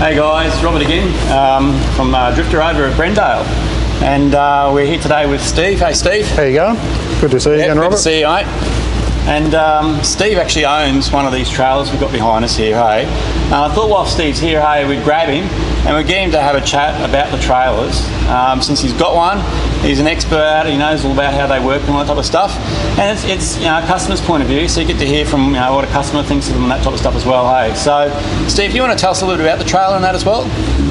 Hey guys, Robert again from Drifta over at Brendale, and we're here today with Steve. Hey Steve. How you going? Good to see you again, Robert. Good to see you, mate. And Steve actually owns one of these trailers we've got behind us here, hey. I thought while Steve's here, hey, we'd grab him and we'd get him to have a chat about the trailers. Since he's got one, he's an expert at it, he knows all about how they work and all that type of stuff. And it's a customer's point of view, so you get to hear from what a customer thinks of them and that type of stuff as well, hey. So, Steve, you want to tell us a little bit about the trailer and that as well?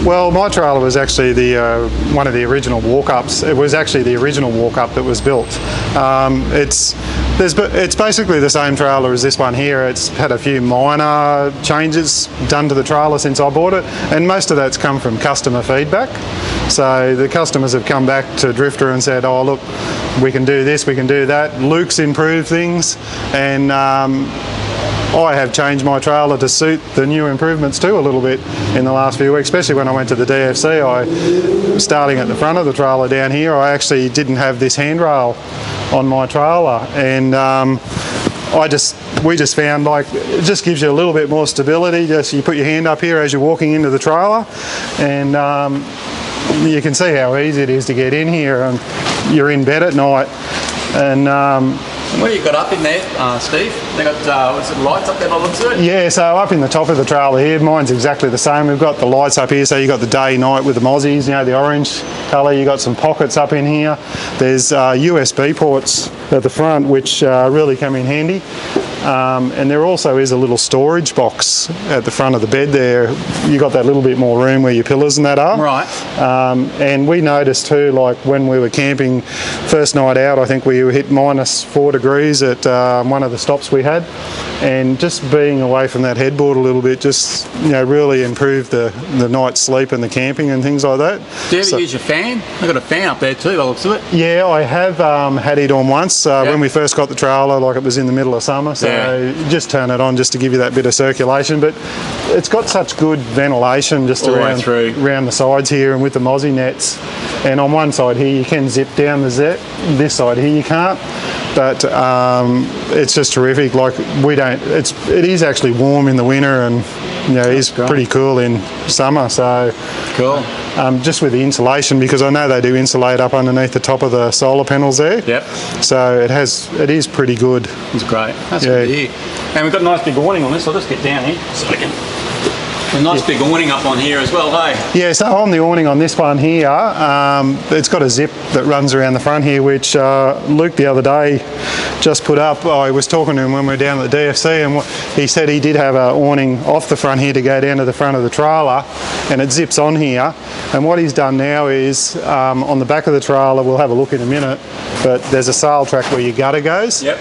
Well, my trailer was actually the one of the original walk-ups. It was actually the original walk-up that was built. It's basically the same trailer as this one here. It's had a few minor changes done to the trailer since I bought it, and most of that's come from customer feedback. So the customers have come back to Drifta and said, oh look, we can do this, we can do that. Luke's improved things, and I have changed my trailer to suit the new improvements too a little bit in the last few weeks, especially when I went to the DFC. Starting at the front of the trailer down here, I actually didn't have this handrail on my trailer, and we just found like it just gives you a little bit more stability. Just you put your hand up here as you're walking into the trailer, and you can see how easy it is to get in here, and you're in bed at night. And what have you got up in there, Steve? They got what's it, lights up there by the looks of it? Yeah, so up in the top of the trailer here, mine's exactly the same. We've got the lights up here, so you've got the day, night with the mozzies, the orange colour. You've got some pockets up in here. There's USB ports at the front, which really come in handy. And there also is a little storage box at the front of the bed there. You got that little bit more room where your pillows and that are. Right. And we noticed too, like when we were camping, first night out, I think we hit -4 degrees at one of the stops we had. And just being away from that headboard a little bit just really improved the night's sleep and the camping and things like that. Do you ever use your fan? I've got a fan up there too by the looks of it. Yeah, I have had it on once when we first got the trailer, like it was in the middle of summer, so just turn it on just to give you that bit of circulation. But it's got such good ventilation just around the sides here, and with the mozzie nets. And on one side here you can zip down the zip, this side here you can't. But it's just terrific. Like it is actually warm in the winter, and it's pretty cool in summer. So cool. Just with the insulation, because I know they do insulate up underneath the top of the solar panels there. Yep. So it is pretty good. It's great. That's good to hear. And we've got a nice big awning on this. So I'll just get down here so I can. A nice big awning up on here as well, hey? Yeah, so on the awning on this one here, it's got a zip that runs around the front here, which Luke the other day just put up. I was talking to him when we were down at the DFC, and he said he did have an awning off the front here to go down to the front of the trailer, and it zips on here. And what he's done now is, on the back of the trailer, we'll have a look in a minute, but there's a sail track where your gutter goes. Yep.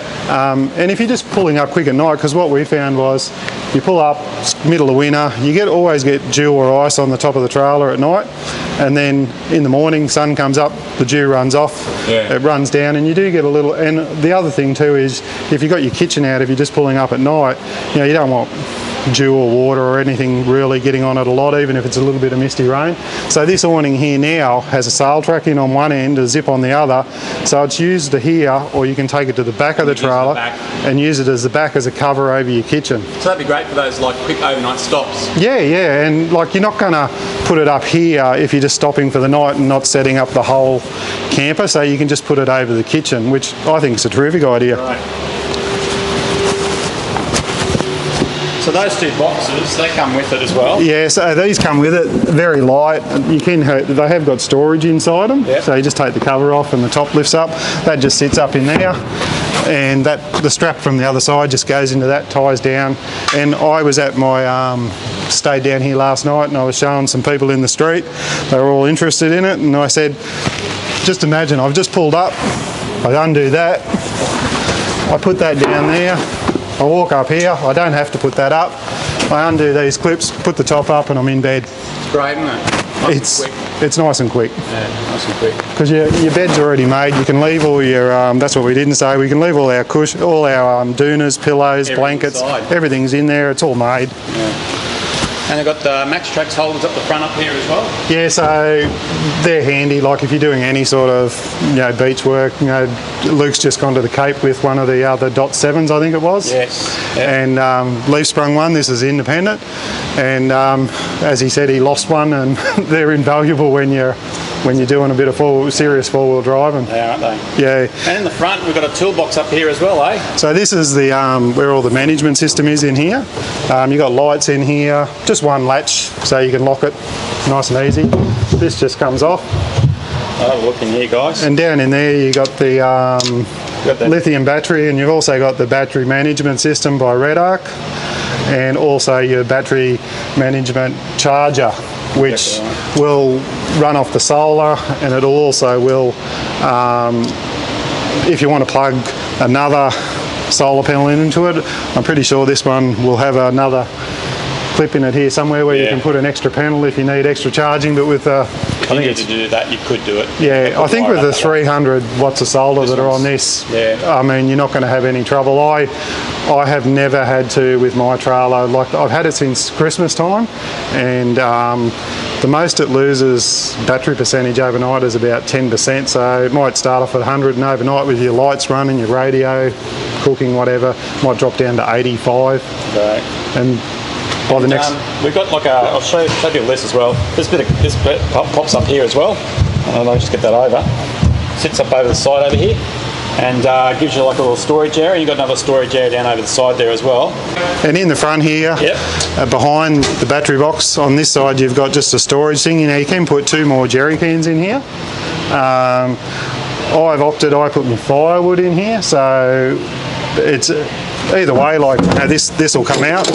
And if you're just pulling up quick at night, because what we found was, you pull up, middle of winter, you always get dew or ice on the top of the trailer at night, and then in the morning, sun comes up, the dew runs off, it runs down, and you do get a little. And the other thing too is, if you've got your kitchen out, if you're just pulling up at night, you don't want dew or water or anything really getting on it a lot, even if it's a little bit of misty rain. So this awning here now has a sail track in on one end, a zip on the other, so it's used to here, or you can take it to the back of the trailer and use it as the back as a cover over your kitchen. So that'd be great for those like quick overnight stops. Yeah, and like you're not going to put it up here if you're just stopping for the night and not setting up the whole camper, so you can just put it over the kitchen, which I think is a terrific idea. Right. So those two boxes, they come with it as well? Yeah, so these come with it, very light. They have got storage inside them, so you just take the cover off and the top lifts up. That just sits up in there, and the strap from the other side just goes into that, ties down. And I was at my, stayed down here last night, and I was showing some people in the street. They were all interested in it, and I said, just imagine, I've just pulled up, I undo that, I put that down there, I walk up here, I don't have to put that up. I undo these clips, put the top up, and I'm in bed. It's great, isn't it? It's nice and quick. Yeah, nice and quick. Because your bed's already made. You can leave all your, that's what we didn't say, we can leave all our doonas, pillows, blankets, everything's in there, it's all made. Yeah. And they've got the Max Trax holders up the front up here as well. Yeah, so they're handy. Like if you're doing any sort of beach work, Luke's just gone to the Cape with one of the other .7s, I think it was. Yes. Yep. And leaf sprung one. This is independent, and as he said, he lost one, and they're invaluable when you're doing a bit of serious four-wheel driving. They are, aren't they? Yeah. And in the front, we've got a toolbox up here as well, eh? So this is the where all the management system is in here. You've got lights in here, just one latch, so you can lock it nice and easy. This just comes off. I'll have a look in here, guys. And down in there, you got the lithium battery, and you've also got the battery management system by Red Arc, and also your battery management charger, which will run off the solar, and it also will, if you want to plug another solar panel into it, I'm pretty sure this one will have another clip in it here somewhere where you can put an extra panel if you need extra charging. But with if you need to do that, you could do it. Yeah, I think with the 300 watts of solar that are on this, I mean, you're not going to have any trouble. I have never had to with my trailer. Like, I've had it since Christmas time, and the most it loses battery percentage overnight is about 10%. So it might start off at 100, and overnight with your lights running, your radio, cooking, whatever, might drop down to 85. Right. And by the next, we've got like I'll show you a list as well. This bit pops up here as well. I'll just get that over. Sits up over the side over here, and gives you like a little storage area. You've got another storage area down over the side there as well. And in the front here, behind the battery box on this side, you've got just a storage thing. You can put 2 more jerry cans in here. I put my firewood in here, so it's either way. Like this will come out,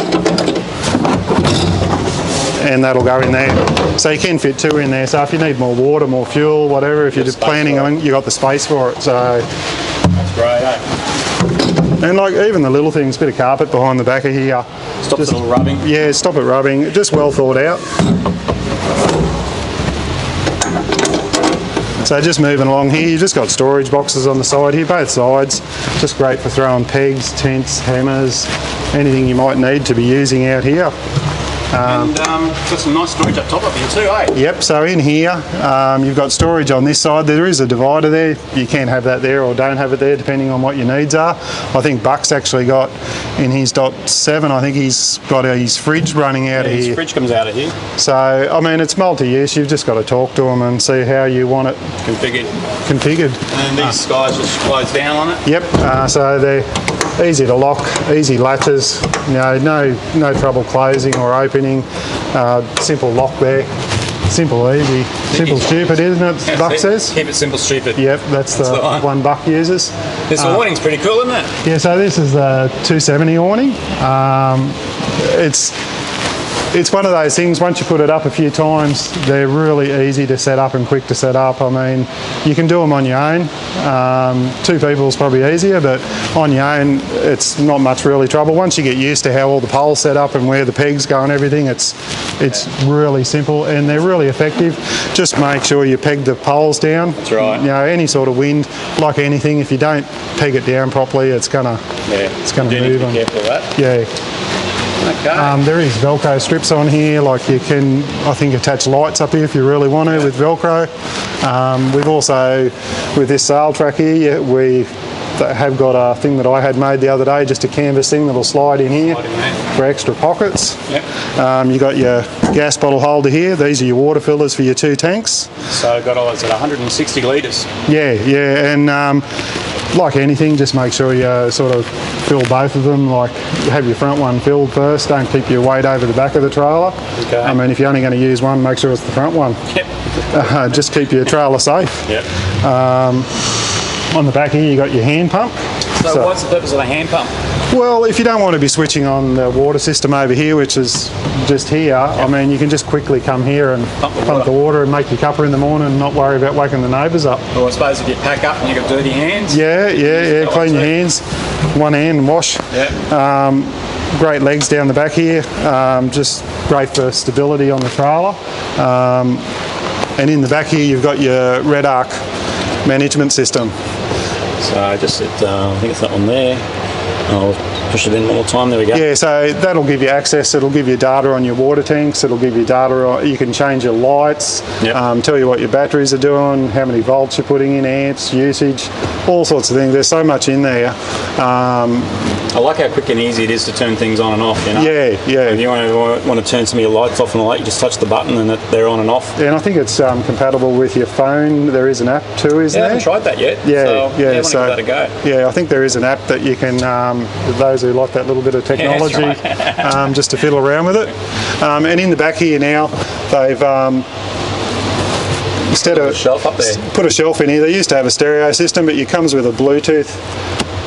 and that'll go in there. So you can fit 2 in there. So if you need more water, more fuel, whatever, if you're just planning on, you got the space for it. So that's great, eh? And like even the little things, bit of carpet behind the back of here. Stop it all rubbing. Yeah, stop it rubbing. Just well thought out. So just moving along here, you've just got storage boxes on the side here, both sides. Just great for throwing pegs, tents, hammers, anything you might need to be using out here. And got some nice storage up top of here too, eh? Yep, so in here, you've got storage on this side. There is a divider there. You can have that there or don't have it there, depending on what your needs are. I think Buck's actually got, in his .7, I think he's got his fridge running out of here. His fridge comes out of here. So, I mean, it's multi-use. You've just got to talk to them and see how you want it configured. And these guys just close down on it? Yep, so they're easy to lock, easy latches, no trouble closing or opening. Simple lock there. Simple, easy. Simple, stupid, isn't it? Buck says. Keep it simple, stupid. Yep, that's the one Buck uses. This awning's pretty cool, isn't it? Yeah, so this is the 270 awning. It's one of those things, once you put it up a few times, they're really easy to set up and quick to set up. I mean, you can do them on your own. 2 people is probably easier, but on your own, it's not much really trouble. Once you get used to how all the poles set up and where the pegs go and everything, it's really simple, and they're really effective. Just make sure you peg the poles down. That's right. Any sort of wind, like anything, if you don't peg it down properly, it's gonna move. Need to be careful of that. Yeah. Okay. There is Velcro strips on here, like you can, I think, attach lights up here if you really want to with Velcro. We've also, with this sail track here, we have got a thing that I had made the other day, just a canvas thing that'll slide in here for extra pockets. Yep. You got your gas bottle holder here. These are your water fillers for your 2 tanks. So I've got all those at 160 litres. Yeah, and like anything, just make sure you sort of fill both of them. Like, have your front one filled first. Don't keep your weight over the back of the trailer. Okay. I mean, if you're only going to use one, make sure it's the front one. Yep. Just keep your trailer safe. Yep. On the back here, you got your hand pump. So what's the purpose of the hand pump? Well, if you don't want to be switching on the water system over here, which is just here, I mean, you can just quickly come here and pump the water and make your cuppa in the morning and not worry about waking the neighbours up. Well, I suppose if you pack up and you've got dirty hands. Yeah, clean your hands, one hand and wash. Yeah. Great legs down the back here, just great for stability on the trailer. And in the back here, you've got your Red Arc management system. So just I think it's that one there. I'll push it in one more time. There we go. Yeah, so that'll give you access. It'll give you data on your water tanks. It'll give you data on, you can change your lights, tell you what your batteries are doing, how many volts you're putting in, amps, usage, all sorts of things. There's so much in there. I like how quick and easy it is to turn things on and off, you know? Yeah. If you want to turn some of your lights off and light, you just touch the button and they're on and off. Yeah, and I think it's compatible with your phone. There is an app too, isn't there? I haven't tried that yet. I want to give that a go. Yeah, I think there is an app that you can, those who like that little bit of technology, just to fiddle around with it. And in the back here now, they've instead of shelf up there. Put a shelf in here. They used to have a stereo system, but it comes with a Bluetooth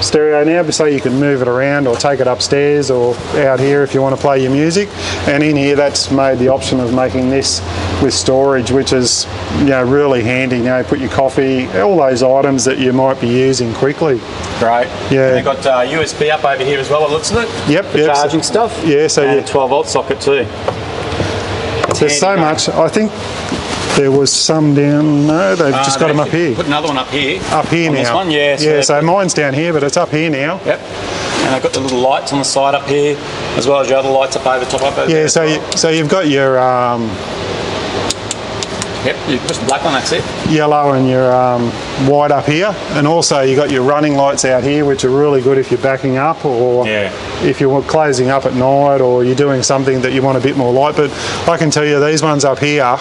stereo now, so you can move it around or take it upstairs or out here if you want to play your music. And in here, that's made the option of making this with storage, which is really handy. Put your coffee, all those items that you might be using quickly. Great. Yeah. And they've got USB up over here as well. It looks of it. Yep. For charging stuff. Yeah. So and a 12-volt socket too. There's so much. I think there was some down. No, they've just got them up here. Put another one up here. Up here now. This one, yeah. So mine's down here, but it's up here now. Yep. And I've got the little lights on the side up here, as well as your other lights up over top over there. So you've got your yep, you push the black one, that's it. Yellow and your white up here, and also you got your running lights out here, which are really good if you're backing up or if you're closing up at night or you're doing something that you want a bit more light. But I can tell you these ones up here,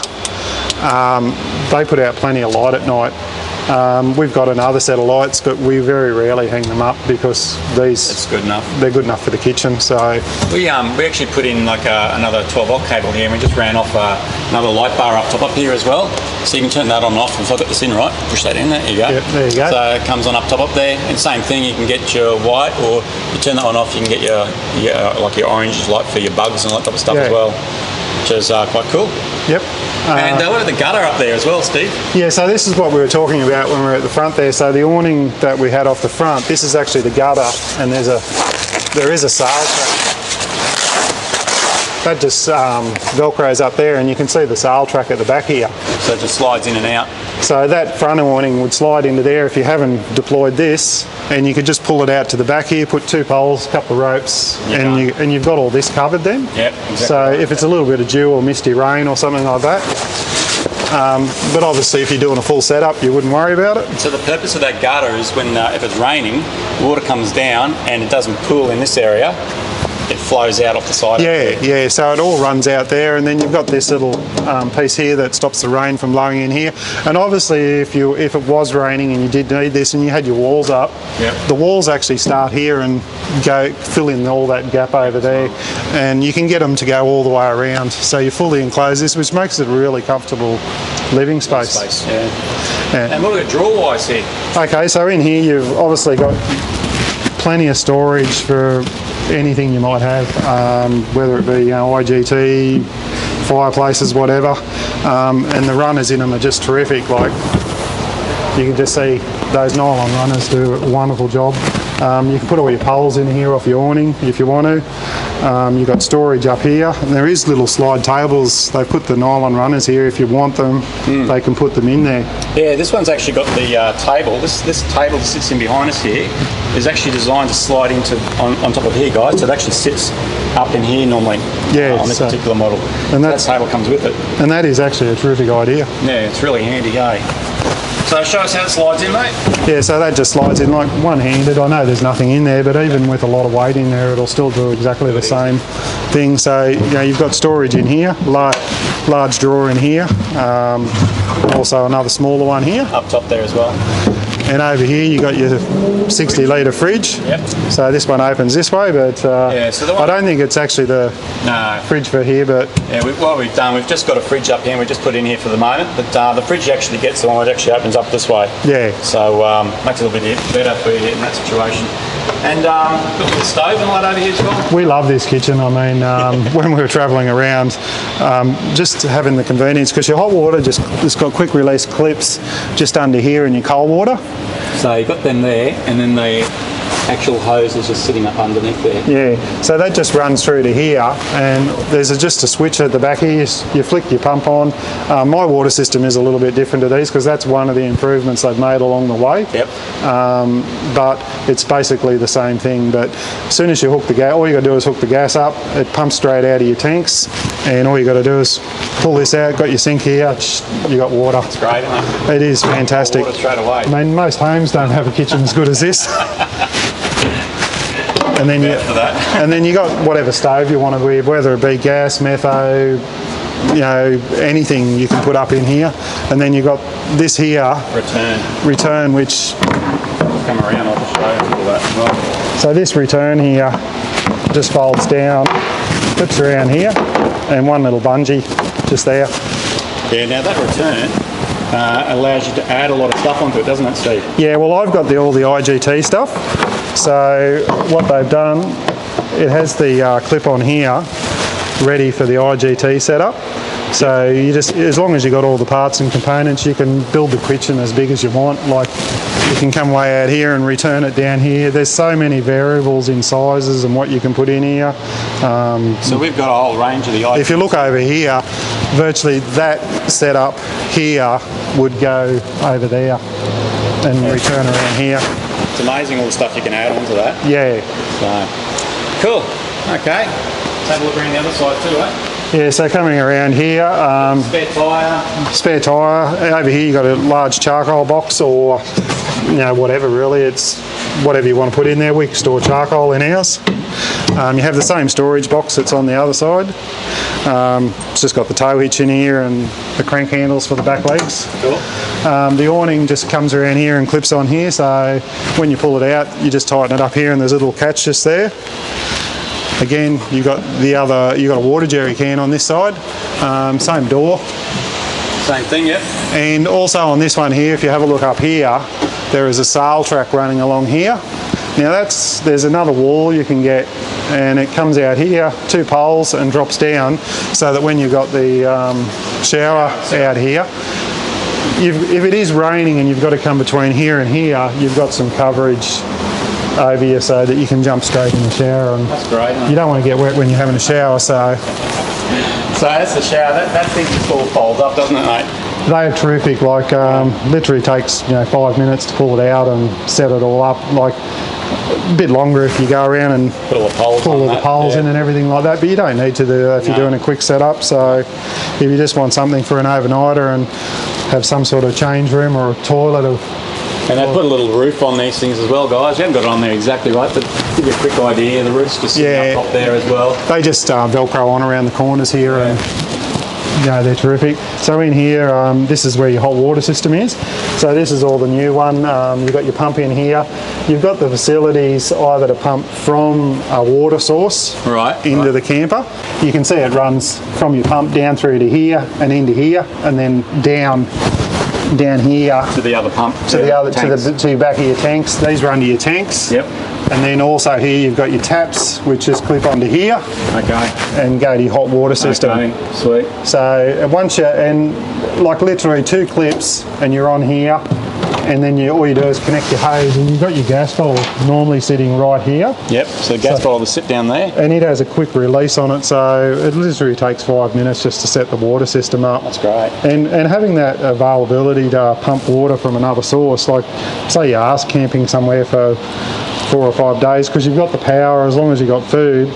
they put out plenty of light at night. We've got another set of lights, but we very rarely hang them up because it's good enough. They're good enough for the kitchen. So we actually put in like another 12-volt cable here, and we just ran off another light bar up top up here as well, so you can turn that on and off. If I got this in right, push that in. There you go. Yep, there you go. So it comes on up top up there, and same thing. You can get your white, or you turn that one off. You can get your orange light for your bugs and all that type of stuff as well, which is quite cool. Yep. And what about the gutter up there as well, Steve? Yeah, so this is what we were talking about when we were at the front there. So the awning that we had off the front, this is actually the gutter, and there is a sail track. That just velcros up there, and you can see the sail track at the back here. So it just slides in and out. So that front awning would slide into there if you haven't deployed this, and you could just pull it out to the back here, put 2 poles, a couple of ropes, and you've got all this covered then. Yep, exactly. So if it's a little bit of dew or misty rain or something like that, but obviously if you're doing a full setup, you wouldn't worry about it. So the purpose of that gutter is when if it's raining, water comes down and it doesn't pool in this area, it flows out off the side. Yeah, so it all runs out there, and then you've got this little piece here that stops the rain from blowing in here. And obviously if it was raining and you did need this and you had your walls up, the walls actually start here and go fill in all that gap over there, and you can get them to go all the way around, so you fully enclose this, which makes it a really comfortable living space. And what about drawer wise here? Okay, so in here you've obviously got plenty of storage for anything you might have, whether it be IGT, fireplaces, whatever, and the runners in them are just terrific. Like you can just see those nylon runners do a wonderful job. You can put all your poles in here off your awning if you want to. You've got storage up here, and there is little slide tables. They've put the nylon runners here. If you want them, they can put them in there. Yeah, this one's actually got the table. This table that sits in behind us here is actually designed to slide into on top of here, guys. So it actually sits up in here normally. On this particular model. And that table comes with it. And that is actually a terrific idea. Yeah, it's really handy, eh? So show us how it slides in, mate. Yeah, so that just slides in like one-handed. I know there's nothing in there, but even with a lot of weight in there, it'll still do exactly the same thing. So you've got storage in here, large drawer in here, also another smaller one here. Up top there as well. And over here you got your 60 litre fridge. Yep. So this one opens this way, but so I don't think it's actually the fridge for here. But what we've done, we've just got a fridge up here and we just put it in here for the moment. But the fridge actually gets the one that actually opens up this way. Yeah. So makes it a little bit better for you in that situation. And got the stove and light over here as well. We love this kitchen. I mean, when we were travelling around, just having the convenience, because your hot water it's got quick release clips just under here in your cold water. So you've got them there, and then actual hose is just sitting up underneath there. Yeah, so that just runs through to here, and there's just a switch at the back here. You flick your pump on. My water system is a little bit different to these because that's one of the improvements they've made along the way. Yep. But it's basically the same thing. But as soon as you hook the gas, all you got to do is hook the gas up. It pumps straight out of your tanks, and all you got to do is pull this out. Got your sink here. You got water. It's great, isn't it? It is fantastic. Water straight away. I mean, most homes don't have a kitchen as good as this. And then you got whatever stove you want to be, whether it be gas, metho, you know, anything you can put up in here. And then you got this here return, which come around. I'll just show you all that as well. So this return here just folds down, flips around here, and one little bungee just there. Yeah. Now that return allows you to add a lot of stuff onto it, doesn't it, Steve? Yeah. Well, I've got all the IGT stuff. So what they've done, it has the clip on here ready for the IGT setup. So you just, as long as you got all the parts and components, you can build the kitchen as big as you want. Like you can come way out here and return it down here. There's so many variables in sizes and what you can put in here. So we've got a whole range of the IGT. If you look over here, virtually that setup here would go over there and return around here. It's amazing all the stuff you can add onto that. Yeah. So, cool. Okay. Let's have a look around the other side too, eh? Yeah, so coming around here. Spare tyre. Spare tyre. Over here you've got a large charcoal box or, you know, whatever really. It's whatever you want to put in there. We can store charcoal in ours. You have the same storage box that's on the other side. It's just got the tow hitch in here and the crank handles for the back legs. Cool. The awning just comes around here and clips on here, so when you pull it out you just tighten it up here and there's a little catch just there. Again, you got a water jerry can on this side, same door. Same thing, yep. And also on this one here, if you have a look up here, there is a sail track running along here. Now there's another wall you can get, and it comes out here, 2 poles, and drops down, so that when you've got the shower out here, if it is raining and you've got to come between here and here, you've got some coverage over you so that you can jump straight in the shower. And that's great. You don't want to get wet when you're having a shower, so. So that's the shower. That thing just all folds up, doesn't it, mate? They are terrific. Like literally takes 5 minutes to pull it out and set it all up. Like a bit longer if you go around and put all the poles in and everything like that, but you don't need to do that if you're doing a quick setup. So if you just want something for an overnighter and have some sort of change room or a toilet. And they put a little roof on these things as well, guys. You haven't got it on there exactly right, but give you a quick idea. The roof's just sitting up top there as well. They just Velcro on around the corners here, and they're terrific. So in here, this is where your hot water system is. So this is all the new one. You've got your pump in here. You've got the facilities either to pump from a water source into the camper. You can see it runs from your pump down through to here and into here, and then down here to the other pump, to the back of your tanks. These run to your tanks. Yep. And then also here you've got your taps, which just clip onto here. Okay. And go to your hot water system. Okay, sweet. So once like literally 2 clips and you're on here, and then all you do is connect your hose, and you've got your gas bottle normally sitting right here. Yep, so the gas bottle will sit down there. And it has a quick release on it, so it literally takes 5 minutes just to set the water system up. That's great. And having that availability to pump water from another source, like say you are camping somewhere for 4 or 5 days, because you've got the power as long as you've got food,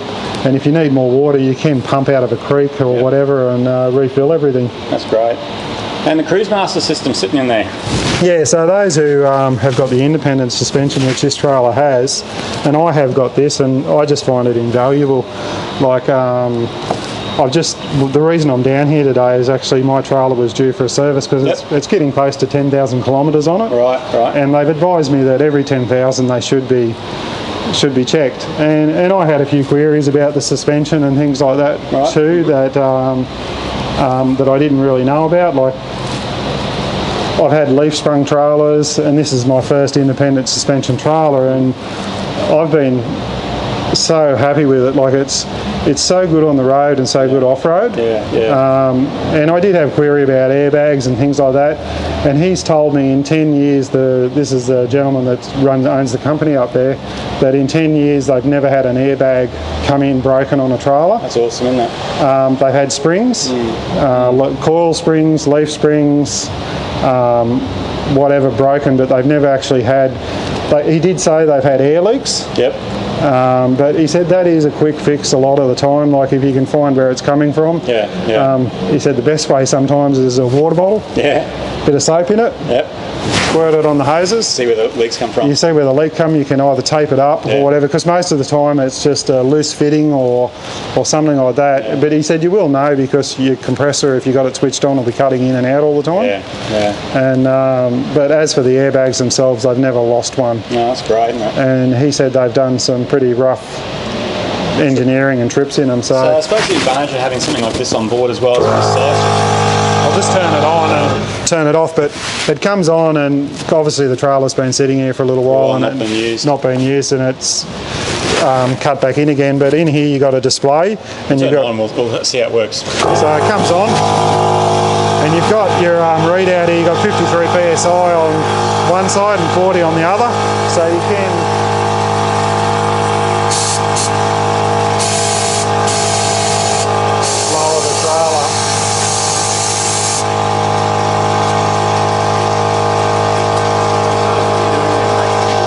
and if you need more water you can pump out of a creek or whatever and refill everything. That's great. And the Cruise Master system sitting in there? Yeah, so those who have got the independent suspension, which this trailer has, and I have got this, and I just find it invaluable. Like, the reason I'm down here today is actually my trailer was due for a service because it's getting close to 10,000 kilometres on it. Right. And they've advised me that every 10,000 they should be checked. And I had a few queries about the suspension and things like that too that I didn't really know about. Like, I've had leaf sprung trailers, and this is my first independent suspension trailer, and I've been so happy with it. Like it's so good on the road and so good off-road. Yeah. And I did have a query about airbags and things like that, And he's told me in 10 years, this is the gentleman that owns the company up there, that in 10 years they've never had an airbag come in broken on a trailer. That's awesome, isn't it? They've had springs, coil springs, leaf springs, whatever broken, but they've never actually had. He did say they've had air leaks. Yep. But he said that is a quick fix a lot of the time, like if you can find where it's coming from. Yeah, yeah. He said the best way sometimes is a water bottle. Yeah. Bit of soap in it. Yep. Squirt it on the hoses. See where the leaks come from. You see where the leak come, you can either tape it up or whatever, because most of the time it's just a loose fitting or something like that. Yeah. But he said you will know because your compressor, if you got it switched on, will be cutting in and out all the time. Yeah, yeah. And but as for the airbags themselves, they've never lost one. No, that's great, isn't it? And he said they've done some pretty rough engineering and trips in them. So I suppose the advantage of having something like this on board as well is I'll just turn it on and turn it off, but it comes on, and obviously the trailer's been sitting here for a little while and not been used, and it's cut back in again. But in here you got a display, and you've got. We'll see how it works. So it comes on, and you've got your readout here. You've got 53 psi on one side and 40 on the other, so you can.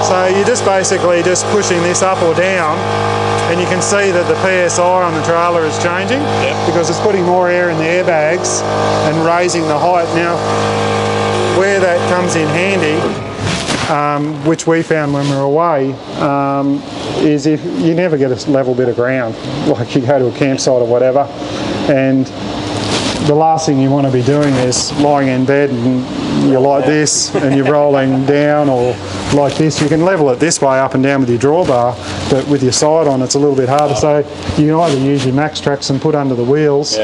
So you're just basically just pushing this up or down, and you can see that the PSI on the trailer is changing because it's putting more air in the airbags and raising the height. Now, where that comes in handy, which we found when we were away, is if you never get a level bit of ground, like you go to a campsite or whatever, and the last thing you want to be doing is lying in bed and you're like this and you're rolling down, or like this. You can level it this way up and down with your drawbar, but with your side on it's a little bit harder. So you can either use your max tracks and put under the wheels,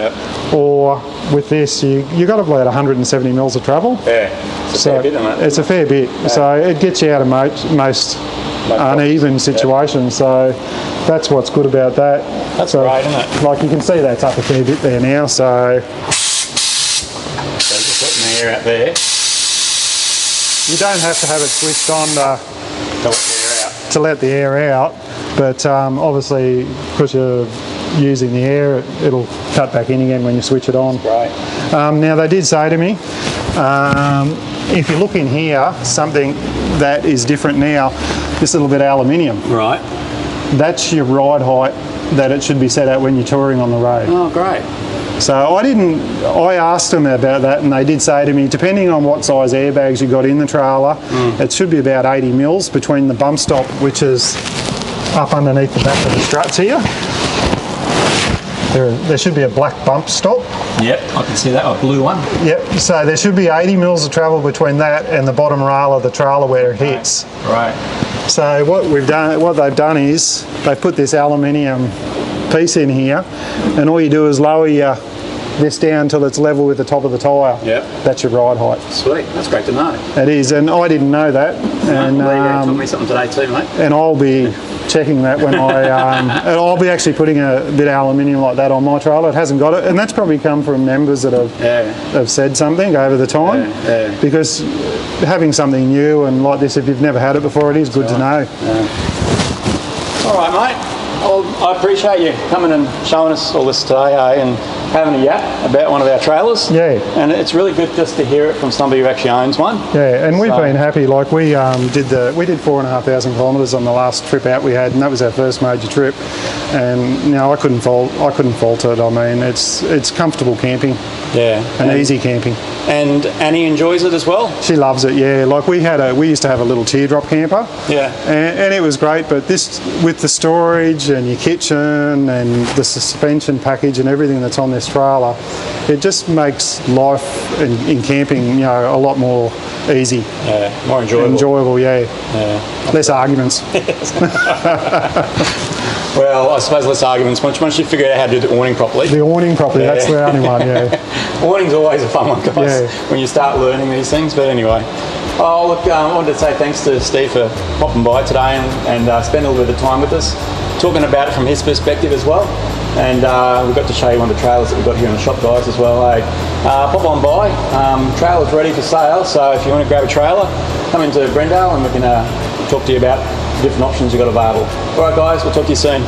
or with this you got about 170 mils of travel. Yeah, it's a fair bit, isn't it? It's a fair bit. Yeah. So it gets you out of most uneven situations. So that's what's good about that. That's great, isn't it? Like you can see that's up a fair bit there now. So just letting the air out there. You don't have to have it switched on to let the air out, but obviously because you're using the air, it'll cut back in again when you switch it on. Right. Now they did say to me, if you look in here, something that is different now, this little bit of aluminium. Right. That's your ride height that it should be set at when you're touring on the road. Oh, great. So I asked them about that, and they did say to me, depending on what size airbags you got in the trailer, it should be about 80 mils between the bump stop, which is up underneath the back of the struts here. There should be a black bump stop. Yep, I can see that, a blue one. Yep, so there should be 80 mils of travel between that and the bottom rail of the trailer where it hits. Right. So what they've done is they've put this aluminium piece in here, and all you do is lower this down till it's level with the top of the tyre. Yep. That's your ride height. Sweet, that's great to know. It is, and I didn't know that. And taught me something today too, mate. And I'll be checking that when and I'll be actually putting a bit of aluminium like that on my trailer. It hasn't got it, and that's probably come from members that have said something over the time. Because having something new and like this, if you've never had it before, it is good to know. All right, mate. Well, I appreciate you coming and showing us all this today, and having a yap about one of our trailers. Yeah. And it's really good just to hear it from somebody who actually owns one. Yeah, and we've been happy. Like we did 4,500 kilometres on the last trip out we had, and that was our first major trip. And you know, I couldn't fault it. I mean, it's comfortable camping. Yeah. And easy camping. And Annie enjoys it as well? She loves it, yeah. Like we used to have a little teardrop camper. Yeah. And it was great, but this, with the storage and your kitchen and the suspension package and everything that's on this trailer, it just makes life in camping, you know, a lot more easy. Yeah, more enjoyable. Enjoyable, yeah. Less arguments. Well, I suppose less arguments once you figure out how to do the awning properly. The awning properly, that's the only one, yeah. Awning's always a fun one, guys, Yeah. when you start learning these things. But anyway, oh look, I wanted to say thanks to Steve for popping by today and spend a little bit of time with us, talking about it from his perspective as well. And we got to show you one of the trailers that we've got here in the shop, guys, as well. Hey, pop on by. Trailer's ready for sale, so if you want to grab a trailer, come into Brendale and we can talk to you about different options you've got available. All right, guys, we'll talk to you soon.